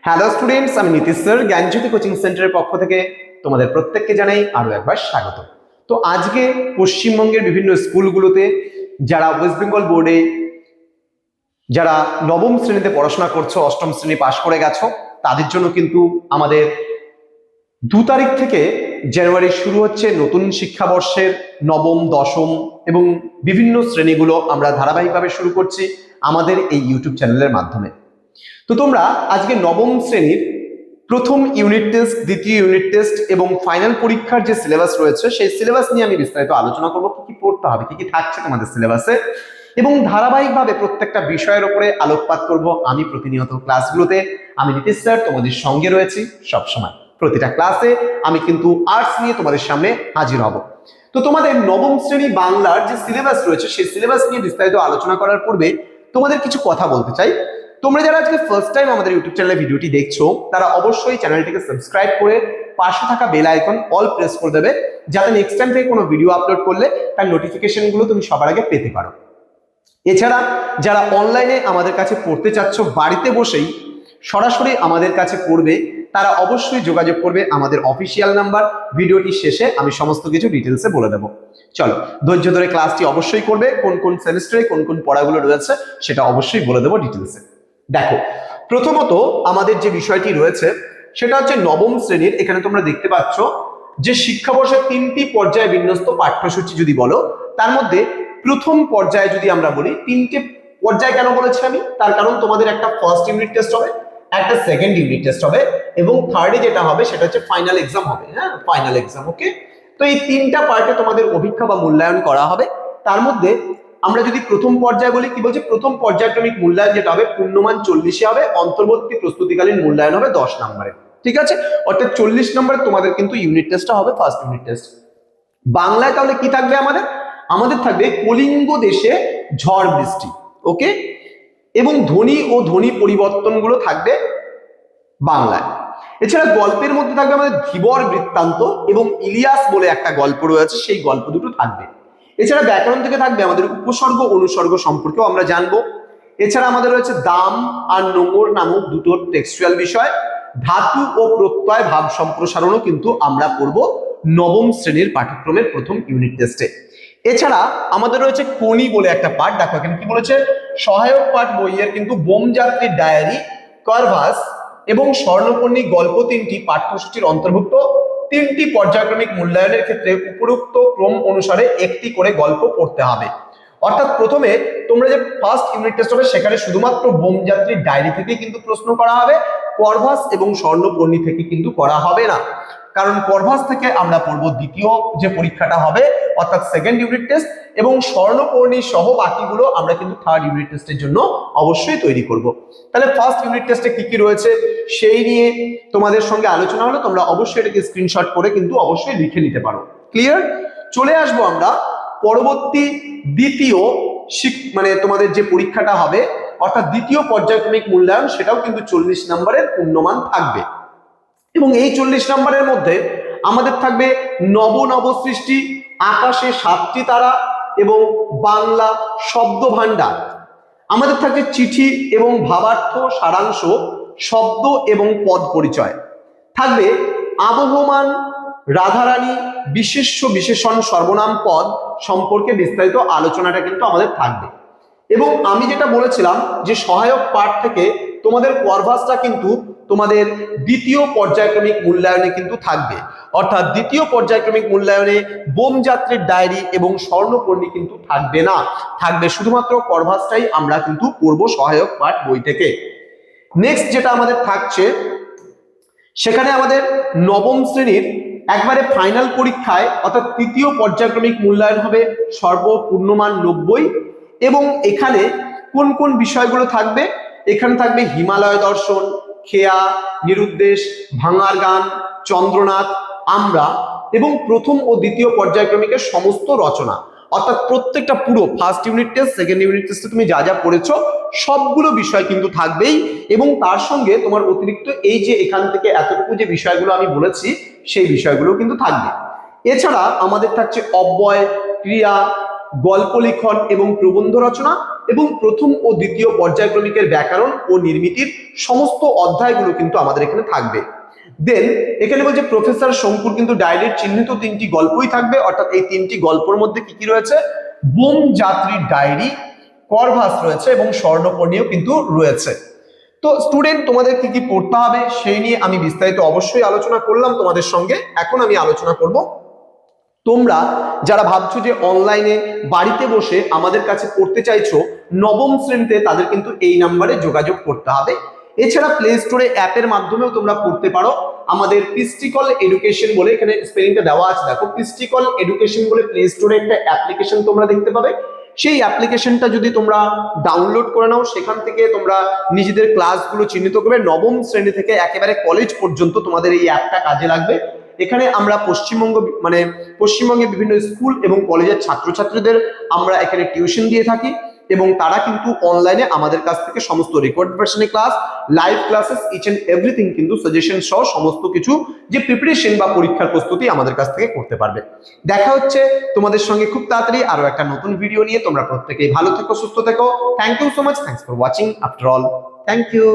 Hello students, আমি Nitish sir জ্ঞানজ্যোতি coaching সেন্টারের পক্ষ থেকে তোমাদের প্রত্যেককে জানাই আরো একবার স্বাগত। তো আজকে পশ্চিমবঙ্গের বিভিন্ন স্কুলগুলোতে যারা ওয়েস্ট বেঙ্গল বোর্ডে যারা নবম শ্রেণীতে পড়াশোনা করছো, অষ্টম শ্রেণী পাশ করে গেছো, তাদের জন্য কিন্তু আমাদের 2 তারিখ থেকে জানুয়ারি শুরু হচ্ছে নতুন শিক্ষাবর্ষের নবম, দশম এবং বিভিন্ন শ্রেণীগুলো আমরা ধারাবাহিকভাবে শুরু করছি আমাদের এই ইউটিউব চ্যানেলের মাধ্যমে। তো তোমরা আজকে নবম শ্রেণীর প্রথম ইউনিট টেস্ট, দ্বিতীয় ইউনিট টেস্ট এবং ফাইনাল পরীক্ষার যে সিলেবাস রয়েছে সেই সিলেবাস নিয়ে আমি বিস্তারিত আলোচনা করব। কি কি পড়তে হবে, কি কি থাকছে তোমাদের সিলেবাসে, এবং ধারাবাহিকভাবে প্রত্যেকটা বিষয়ের উপরে আলোকপাত করব আমি প্রতিনিয়ত ক্লাসগুলোতে। আমি নীতিশ স্যার তোমাদের সঙ্গে রয়েছি সবসময়। প্রতিটা ক্লাসে আমি কিন্তু আর্টস নিয়ে তোমাদের সামনে হাজির হব। তো তোমাদের নবম শ্রেণী বাংলার যে সিলেবাস রয়েছে সেই সিলেবাস নিয়ে বিস্তারিত আলোচনা করার পূর্বে তোমাদের কিছু কথা বলতে চাই। তোমরা যারা আজকে ফার্স্ট টাইম আমাদের ইউটিউব চ্যানেলে ভিডিওটি দেখছো তারা অবশ্যই চ্যানেলটিকে সাবস্ক্রাইব করে পাশে থাকা বেল আইকন অল প্রেস করে দেবে, যাতে নেক্সট টাইম থেকে কোনো ভিডিও আপলোড করলে তার নোটিফিকেশনগুলো তুমি সবার আগে পেতে পারো। এছাড়া যারা অনলাইনে আমাদের কাছে পড়তে চাচ্ছ, বাড়িতে বসেই সরাসরি আমাদের কাছে পড়বে, তারা অবশ্যই যোগাযোগ করবে আমাদের অফিসিয়াল নাম্বার। ভিডিওটির শেষে আমি সমস্ত কিছু ডিটেলসে বলে দেবো। চলো ধৈর্য ধরে ক্লাসটি অবশ্যই করবে। কোন কোন সেমিস্টারে কোন কোন পড়াগুলো রয়েছে সেটা অবশ্যই বলে দেবো ডিটেলসে। দেখো, প্রথমত আমাদের যে বিষয়টি রয়েছে সেটা হচ্ছে নবম শ্রেণীর। এখানে তোমরা দেখতে পাচ্ছ যে শিক্ষাবর্ষের 3টি পর্যায়ে বিন্যস্ত পাঠ্যসূচি যদি বলো, তার মধ্যে প্রথম পর্যায়ে যদি আমরা বলি, 3টে পর্যায় কেন বলেছি আমি, তার কারণ তোমাদের একটা ফার্স্ট ইউনিট টেস্ট হবে, একটা সেকেন্ড ইউনিট টেস্ট হবে এবং থার্ডে যেটা হবে সেটা হচ্ছে ফাইনাল এক্সাম হবে। হ্যাঁ, ফাইনাল এক্সাম। ওকে, তো এই 3টা পার্টে তোমাদের অভিক্ষা বা মূল্যায়ন করা হবে। তার মধ্যে আমরা যদি প্রথম পর্যায়ে বলি, কি বলছে, প্রথম পর্যায়ক্রমিক মূল্যায়ন যেটা হবে পূর্ণমান 40 হবে, অন্তর্বর্তী প্রস্তুতিকালীন মূল্যায়ন হবে 10 নম্বরে। ঠিক আছে, অর্থাৎ 40 নম্বরে তোমাদের কিন্তু ইউনিট টেস্টটা হবে, ফার্স্ট ইউনিট টেস্ট। বাংলায় তাহলে কি থাকবে আমাদের থাকবে কলিঙ্গ দেশে ঝড় বৃষ্টি। ওকে, এবং ধ্বনি ও ধ্বনি পরিবর্তনগুলো থাকবে বাংলায়। এছাড়া গল্পের মধ্যে থাকবে আমাদের ধীবর বৃত্তান্ত এবং ইলিয়াস বলে একটা গল্প রয়েছে, সেই গল্প দুটো থাকবে। এছাড়া ব্যাকরণ থেকে থাকবে আমাদের উপসর্গ অনুসর্গ সম্পর্কেও আমরা জানবো। এছাড়া আমাদের রয়েছে দাম আর নোঙর নামক দুটো টেক্সচুয়াল বিষয়। ধাতু ও প্রত্যয় ভাব সম্প্রসারণও কিন্তু আমরা পড়বো নবম শ্রেণীর পাঠ্যক্রমের প্রথম ইউনিট টেস্টে। এছাড়া আমাদের রয়েছে কোনি বলে একটা পাঠ। দেখো এখানে কি বলেছে, সহায়ক পাঠ বইয়ের কিন্তু বোমযাত্রীর ডায়েরি, কারভাস এবং স্বর্ণপর্ণী গল্প 3টি পাঠ্যসূচির অন্তর্ভুক্ত। 3টি পর্যায়ক্রমিক মূল্যায়নের ক্ষেত্রে উপরোক্ত ক্রম অনুসারে একটি করে গল্প পড়তে হবে। অর্থাৎ প্রথমে তোমরা যে ফার্স্ট ইউনিট টেস্ট হবে সেখানে শুধুমাত্র বোমযাত্রীর ডায়েরি থেকে কিন্তু প্রশ্ন করা হবে, কারভাস এবং স্বর্ণপর্ণী থেকে কিন্তু করা হবে না। কারণ কারভাস থেকে আমরা পড়বো দ্বিতীয় যে পরীক্ষাটা হবে, অর্থাৎ সেকেন্ড ইউনিট টেস্ট, এবং স্বর্ণপর্ণী সহ বাকিগুলো আমরা কিন্তু থার্ড ইউনিট টেস্টের জন্য অবশ্যই তৈরি করব। তাহলে ফার্স্ট ইউনিট টেস্টে কি কি রয়েছে সেই নিয়ে তোমাদের সঙ্গে আলোচনা হলো। তোমরা অবশ্যই এটাকে স্ক্রিনশট করে কিন্তু অবশ্যই লিখে নিতে পারো। ক্লিয়ার? চলে আসবো আমরা পরবর্তী দ্বিতীয় মানে তোমাদের যে পরীক্ষাটা হবে, অর্থাৎ দ্বিতীয় পর্যায়ক্রমিক মূল্যায়ন, সেটাও কিন্তু 40 নম্বরের পূর্ণমান থাকবে। এবং এই 40 নম্বরের মধ্যে আমাদের থাকবে নব নব সৃষ্টি, আকাশে 7টি তারা এবং বাংলা শব্দ ভান্ডার। আমাদের থাকবে চিঠি এবং ভাবার্থ সারাংশ, শব্দ এবং পদ পরিচয়। থাকবে আবহমান, রাধারানী, বিশেষ্য বিশেষণ সর্বনাম পদ সম্পর্কে বিস্তারিত আলোচনাটা কিন্তু আমাদের থাকবে। এবং আমি যেটা বলেছিলাম যে সহায়ক পাঠ থেকে তোমাদের কারভাসটা কিন্তু তোমাদের দ্বিতীয় পর্যায়ক্রমিক মূল্যায়নে কিন্তু থাকবে। অর্থাৎ দ্বিতীয় পর্যায়ক্রমিক মূল্যায়নে বোমযাত্রীর ডায়েরি এবং স্বর্ণপর্ণী কিন্তু থাকবে না, থাকবে শুধুমাত্র কারভাসটাই আমরা কিন্তু পড়বো সহায়ক পাঠ বই থেকে। নেক্সট যেটা আমাদের থাকছে, সেখানে আমাদের নবম শ্রেণীর একবারে ফাইনাল পরীক্ষায় অর্থাৎ তৃতীয় পর্যায়ক্রমিক মূল্যায়ন হবে সর্বপূর্ণমান 90। এবং এখানে কোন কোন বিষয়গুলো থাকবে, এখানে থাকবে হিমালয় দর্শন, খেয়া, নিরুদ্দেশ, ভাঙার গান, চন্দ্রনাথ, আমরা এবং প্রথম ও দ্বিতীয় পর্যায়ক্রমিকের সমস্ত রচনা। অর্থাৎ প্রত্যেকটা পুরো first unit test, second unit টেস্টে তুমি যা যা পড়েছো সবগুলো বিষয় কিন্তু থাকবেই। এবং তার সঙ্গে তোমার অতিরিক্ত এই যে এখান থেকে এতটুকু যে বিষয়গুলো আমি বলেছি সেই বিষয়গুলো কিন্তু থাকবে। এছাড়া আমাদের থাকছে অব্যয়, ক্রিয়া, গল্প লিখন এবং প্রবন্ধ রচনা এবং প্রথম ও দ্বিতীয় পর্যায়ক্রমিকের ব্যাকরণ ও নির্মিতির সমস্ত অধ্যায়গুলো কিন্তু আমাদের এখানে থাকবে। দেন এখানে বলছে প্রফেসর শঙ্কুর কিন্তু ডায়েরির চিহ্নিত 3টি গল্পই থাকবে, অর্থাৎ এই 3টি গল্পের মধ্যে কি কি রয়েছে, বোম যাত্রীর ডায়েরি, করভাস রয়েছে এবং স্বর্ণপর্ণীও কিন্তু রয়েছে। তো স্টুডেন্ট, তোমাদের কি কি পড়তে হবে সেই নিয়ে আমি বিস্তারিত অবশ্যই আলোচনা করলাম তোমাদের সঙ্গে। এখন আমি আলোচনা করব, তোমরা যারা ভাবছো যে অনলাইনে বাড়িতে বসে আমাদের কাছে পড়তে চাইছো নবম শ্রেণীতে, তাদের কিন্তু এই নাম্বারে যোগাযোগ করতে হবে। এছাড়া প্লে স্টোরে অ্যাপের মাধ্যমেও তোমরা পড়তে পারো। আমাদের পিস্টিকল এডুকেশন বলে, এখানে স্পেলিংটা দেওয়া আছে দেখো, পিস্টিকল এডুকেশন বলে প্লে স্টোরে একটা অ্যাপ্লিকেশন তোমরা দেখতে পাবে। সেই অ্যাপ্লিকেশনটা যদি তোমরা ডাউনলোড করে নাও, সেখান থেকে তোমরা নিজেদের ক্লাসগুলো চিহ্নিত করবে। নবম শ্রেণী থেকে একেবারে কলেজ পর্যন্ত তোমাদের এই অ্যাপটা কাজে লাগবে। এখানে আমরা পশ্চিমবঙ্গের বিভিন্ন স্কুল এবং কলেজের ছাত্রছাত্রীদের আমরা এখানে টিউশন দিয়ে থাকি এবং তারা কিন্তু অনলাইনে আমাদের কাছ থেকে সমস্ত রেকর্ড ভার্সনে class, live classes, each and everything কিন্তু সাজেশন সহ সমস্ত কিছু যে প্রিপারেশন বা পরীক্ষার প্রস্তুতি আমাদের কাছ থেকে করতে পারবে। দেখা হচ্ছে তোমাদের সঙ্গে খুব তাড়াতাড়ি আরো একটা নতুন ভিডিও নিয়ে। তোমরা প্রত্যেকেই ভালো থেকো, সুস্থ থেকো। Thank you so much, thanks for watching after all, thank you.